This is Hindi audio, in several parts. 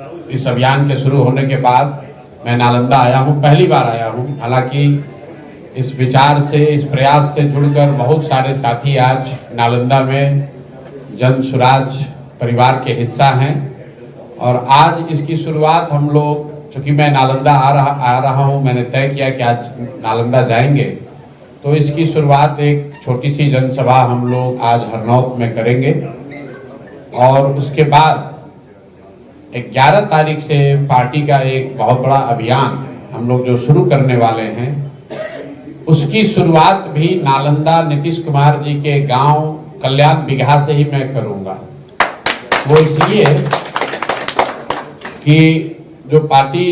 इस अभियान के शुरू होने के बाद मैं नालंदा आया हूं, पहली बार आया हूं। हालांकि इस विचार से, इस प्रयास से जुड़कर बहुत सारे साथी आज नालंदा में जन सुराज परिवार के हिस्सा हैं और आज इसकी शुरुआत हम लोग, चूंकि मैं नालंदा आ रहा हूं, मैंने तय किया कि आज नालंदा जाएंगे, तो इसकी शुरुआत एक छोटी सी जनसभा हम लोग आज हरनौत में करेंगे और उसके बाद 11 तारीख से पार्टी का एक बहुत बड़ा अभियान हम लोग जो शुरू करने वाले हैं, उसकी शुरुआत भी नालंदा नीतीश कुमार जी के गांव कल्याण बिगहा से ही मैं करूंगा। वो इसलिए कि जो पार्टी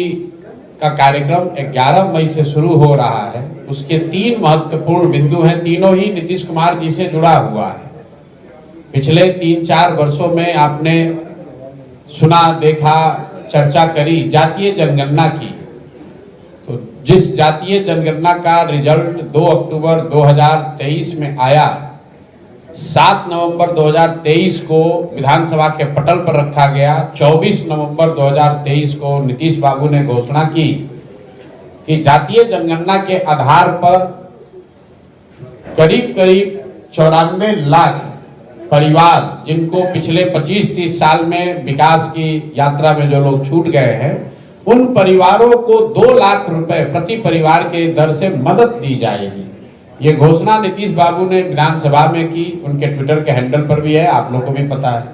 का कार्यक्रम 11 मई से शुरू हो रहा है, उसके 3 महत्वपूर्ण बिंदु हैं, तीनों ही नीतीश कुमार जी से जुड़ा हुआ है। पिछले 3-4 वर्षों में आपने सुना, देखा, चर्चा करी जातीय जनगणना की। तो जिस जातीय जनगणना का रिजल्ट 2 अक्टूबर 2023 में आया, 7 नवंबर 2023 को विधानसभा के पटल पर रखा गया। 24 नवंबर 2023 को नीतीश बाबू ने घोषणा की कि जातीय जनगणना के आधार पर करीब 94 लाख परिवार, जिनको पिछले 25-30 साल में विकास की यात्रा में जो लोग छूट गए हैं, उन परिवारों को 2 लाख रुपए प्रति परिवार के दर से मदद दी जाएगी। ये घोषणा नीतीश बाबू ने विधानसभा में की, उनके ट्विटर के हैंडल पर भी है, आप लोगों को भी पता है।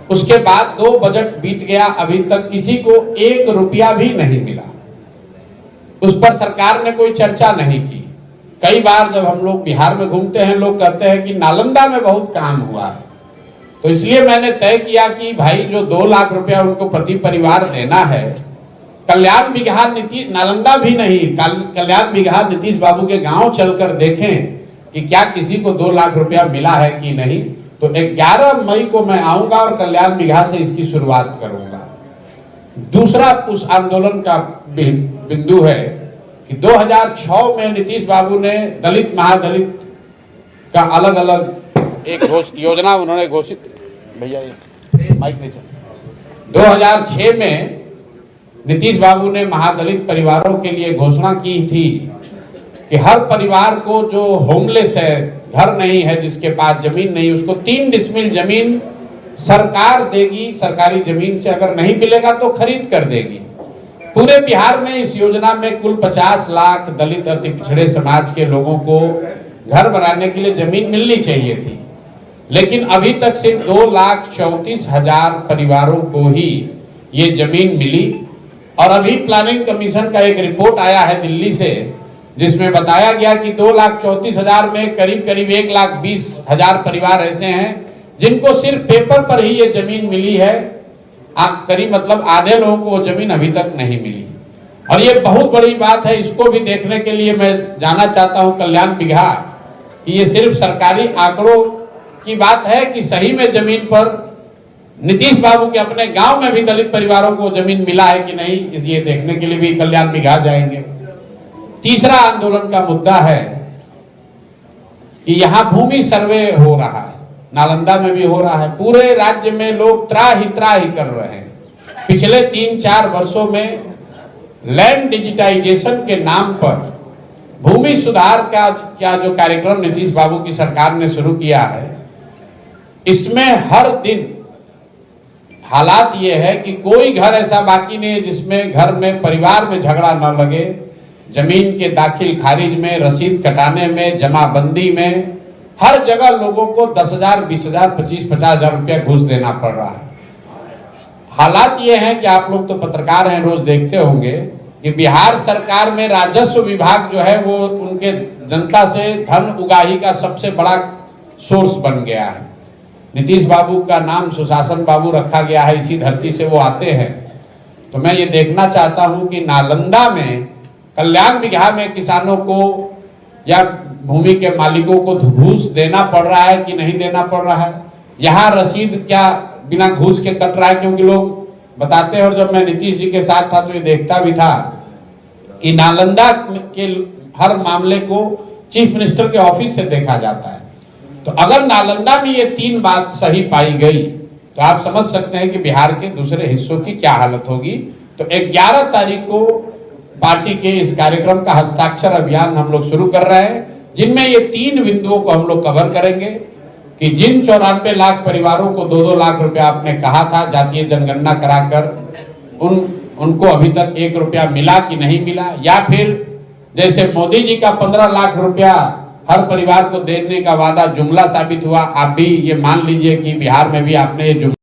उसके बाद 2 बजट बीत गया, अभी तक किसी को 1 रुपया भी नहीं मिला। उस पर सरकार ने कोई चर्चा नहीं की। कई बार जब हम लोग बिहार में घूमते हैं, लोग कहते हैं कि नालंदा में बहुत काम हुआ है, तो इसलिए मैंने तय किया कि भाई जो 2 लाख रुपया उनको प्रति परिवार देना है, कल्याण बिगहा नालंदा भी नहीं, कल्याण बिगहा नीतीश बाबू के गांव चलकर देखें कि क्या किसी को 2 लाख रुपया मिला है कि नहीं। तो 11 मई को मैं आऊंगा और कल्याण बिगहा से इसकी शुरुआत करूंगा। दूसरा उस आंदोलन का बिंदु है कि 2006 में नीतीश बाबू ने दलित महादलित का अलग अलग एक योजना उन्होंने घोषित, भैया ये माइक नहीं चल, 2006 में नीतीश बाबू ने महादलित परिवारों के लिए घोषणा की थी कि हर परिवार को जो होमलेस है, घर नहीं है, जिसके पास जमीन नहीं, उसको 3 डिसमिल जमीन सरकार देगी। सरकारी जमीन से अगर नहीं मिलेगा तो खरीद कर देगी। पूरे बिहार में इस योजना में कुल 50 लाख दलित अति पिछड़े समाज के लोगों को घर बनाने के लिए जमीन मिलनी चाहिए थी, लेकिन अभी तक सिर्फ 2,34,000 परिवारों को ही ये जमीन मिली। और अभी प्लानिंग कमीशन का एक रिपोर्ट आया है दिल्ली से, जिसमें बताया गया कि 2,34,000 में करीब 1,20,000 परिवार ऐसे हैं जिनको सिर्फ पेपर पर ही ये जमीन मिली है। करीब मतलब आधे लोगों को वो जमीन अभी तक नहीं मिली। और ये बहुत बड़ी बात है। इसको भी देखने के लिए मैं जाना चाहता हूं कल्याण बिगहा कि ये सिर्फ सरकारी आंकड़ों की बात है कि सही में जमीन पर नीतीश बाबू के अपने गांव में भी दलित परिवारों को जमीन मिला है कि नहीं, ये देखने के लिए भी कल्याण बिगहा जाएंगे। तीसरा आंदोलन का मुद्दा है कि यहां भूमि सर्वे हो रहा है, नालंदा में भी हो रहा है। पूरे राज्य में लोग त्राही कर रहे हैं। पिछले 3-4 वर्षों में लैंड डिजिटाइजेशन के नाम पर भूमि सुधार का क्या जो कार्यक्रम नीतीश बाबू की सरकार ने शुरू किया है, इसमें हर दिन हालात ये है कि कोई घर ऐसा बाकी नहीं है जिसमें घर में परिवार में झगड़ा न लगे। जमीन के दाखिल खारिज में, रसीद कटाने में, जमाबंदी में, हर जगह लोगों को 10,000, 20,000, 25,000 रुपया घूस देना पड़ रहा है। हालात ये हैं कि आप लोग तो पत्रकार हैं, रोज देखते होंगे कि बिहार सरकार में राजस्व विभाग जो है वो उनके जनता से धन उगाही का सबसे बड़ा सोर्स बन गया है। नीतीश बाबू का नाम सुशासन बाबू रखा गया है, इसी धरती से वो आते हैं। तो मैं ये देखना चाहता हूं कि नालंदा में कल्याण बिगहा में किसानों को या भूमि के मालिकों को घूस देना पड़ रहा है कि नहीं देना पड़ रहा है। यहाँ रसीद क्या बिना घूस के कट रहा है, क्योंकि लोग बताते हैं। और जब मैं नीतीश जी के साथ था तो ये देखता भी था कि नालंदा के हर मामले को चीफ मिनिस्टर के ऑफिस से देखा जाता है। तो अगर नालंदा में ये 3 बात सही पाई गई तो आप समझ सकते हैं कि बिहार के दूसरे हिस्सों की क्या हालत होगी। तो 11 तारीख को पार्टी के इस कार्यक्रम का हस्ताक्षर अभियान हम लोग शुरू कर रहे हैं, जिनमें ये 3 बिंदुओं को हम लोग कवर करेंगे कि जिन 94 लाख परिवारों को 2-2 लाख रुपया आपने कहा था जातीय जनगणना कराकर, उनको अभी तक 1 रुपया मिला कि नहीं मिला, या फिर जैसे मोदी जी का 15 लाख रुपया हर परिवार को देने का वादा जुमला साबित हुआ, आप भी ये मान लीजिए कि बिहार में भी आपने ये जुमला